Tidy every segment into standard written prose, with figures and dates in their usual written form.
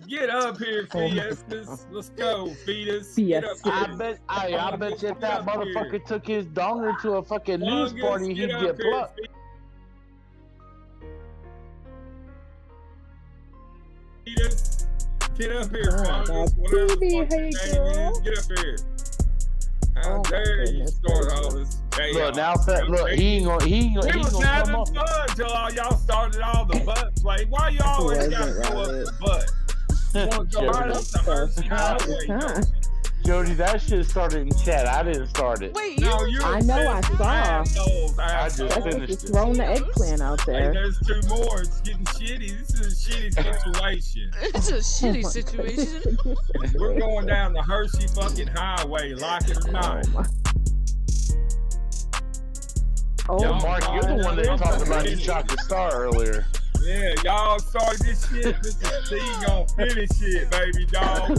Get up here, Fiestas. Let's go, Fetus. Get up here. I bet you if that motherfucker took his donger to a fucking news Fungus, party, he'd up get here, plucked. Fetus. Get up here, Fungus. Whatever the fuck your name is. Get up here. How dare you start all this chaos? Look, now, look, he ain't gonna come having up. fun till y'all started all the butt play. Why you always gotta go up the butt? You wanna go right up the Hershey Highway? Jody, that shit started in chat. I didn't start it. Wait, No, I know, I saw. I just finished it. Throwing the eggplant out there. Hey, there's two more. It's getting shitty. This is a shitty situation. It's a shitty situation. We're going down the Hershey fucking highway, like it or not. Oh, Mark, you're the one that talked about you shot the star earlier. Yeah, y'all started this shit. Mr. C gonna finish it, baby dog.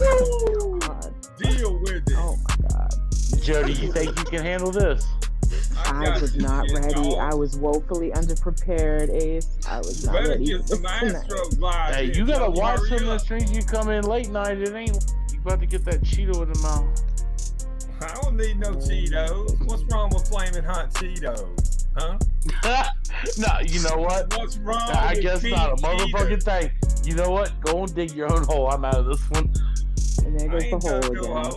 Deal with it. Oh my god. Jody, you think you can handle this? I was not ready. Dog. I was woefully underprepared, Ace. I was not ready. Get some Astros live. Hey, you gotta watch some of the streams you come in late night. It ain't you about to get that Cheeto in the mouth. I don't need no Cheetos. What's wrong with flaming hot Cheetos? Huh? No, you know what? What's wrong I with guess not a motherfucking thing. You know what? Go and dig your own hole. I'm out of this one. And there goes the hole again.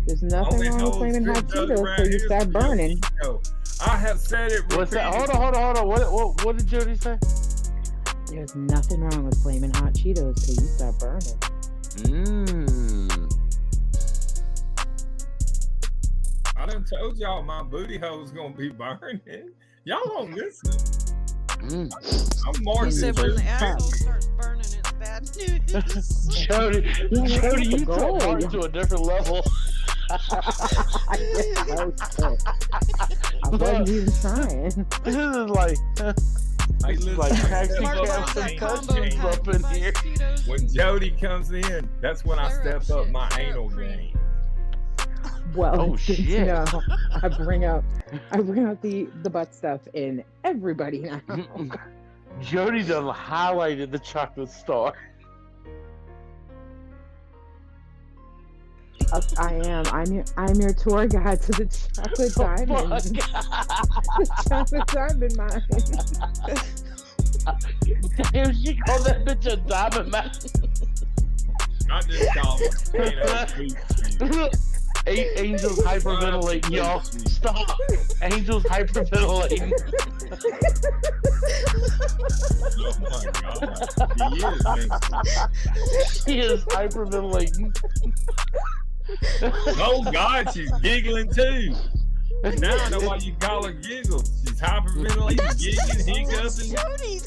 There's nothing wrong with flaming hot Cheetos till you start burning. I have said it. What's that? Hold on. What did Jody say? There's nothing wrong with flaming hot Cheetos till you start burning. I done told y'all my booty hole's gonna be burning. Y'all don't listen. I'm more. He said when the asshole starts burning, it's bad news. Jody, you took Mark to a different level. I wasn't even trying. This is like taxi Mark, up in here. When Jody comes in, that's when I step up my anal game. Well, you know, I bring out the butt stuff in everybody now. Jody done highlighted the chocolate star. I am. I'm your tour guide to the chocolate diamond. The chocolate diamond mine. Damn, she called that bitch a diamond mine. I just call it Angel's hyperventilating, y'all. Stop. Angel's hyperventilating. Oh my god. She is hyperventilating. Oh god, she's giggling too. Now I know why you call her giggles. She's hyperventilating, giggling, hiccuping. Jody,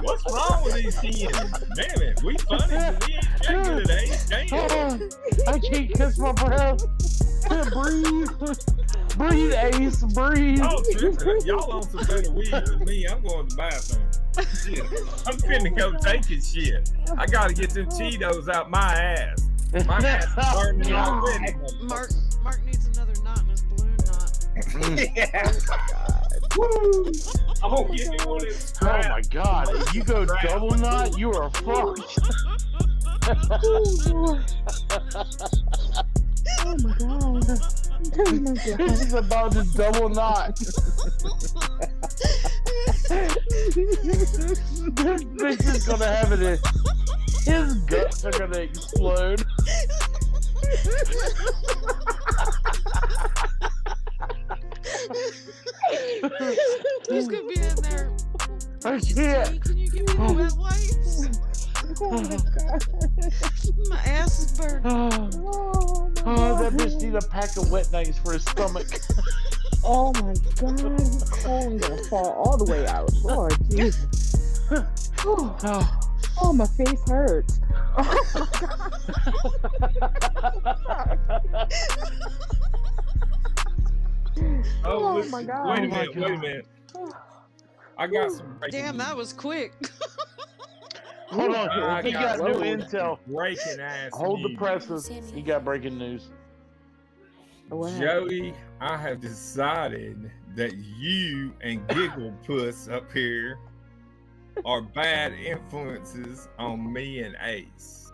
What's wrong with these kids? Damn it, we funny, but we ain't checking today. Damn. I can't catch my breath. Breathe, Ace, breathe. Oh, tripping. Y'all on some better weed than me. I'm going to the bathroom. Shit. I'm finna go take it shit. I gotta get them Cheetos out my ass. My ass is burning already. Mark needs another knot in his balloon knot. Yeah. Woo! I'm gonna get me one of these. Oh my god, if you go double knot, you are fucked. Oh my god. Oh my god. This is about to double knot. This bitch is gonna have it in. His guts are gonna explode. He's gonna be in there. I can't. Hey, can you give me the wet wipes? Oh my god. My ass is burning. Oh, that bitch need a pack of wet nights for his stomach. Oh my god. He's cold. Gonna fall all the way out. Lord Jesus. Oh, my face hurts. Oh my god. Wait a minute. I got some breaking Damn, that was quick. Hold on, he got new intel. Breaking ass. Hold the presses. He got breaking news. What happened? Joey, I have decided that you and Giggle Puss up here are bad influences on me and Ace.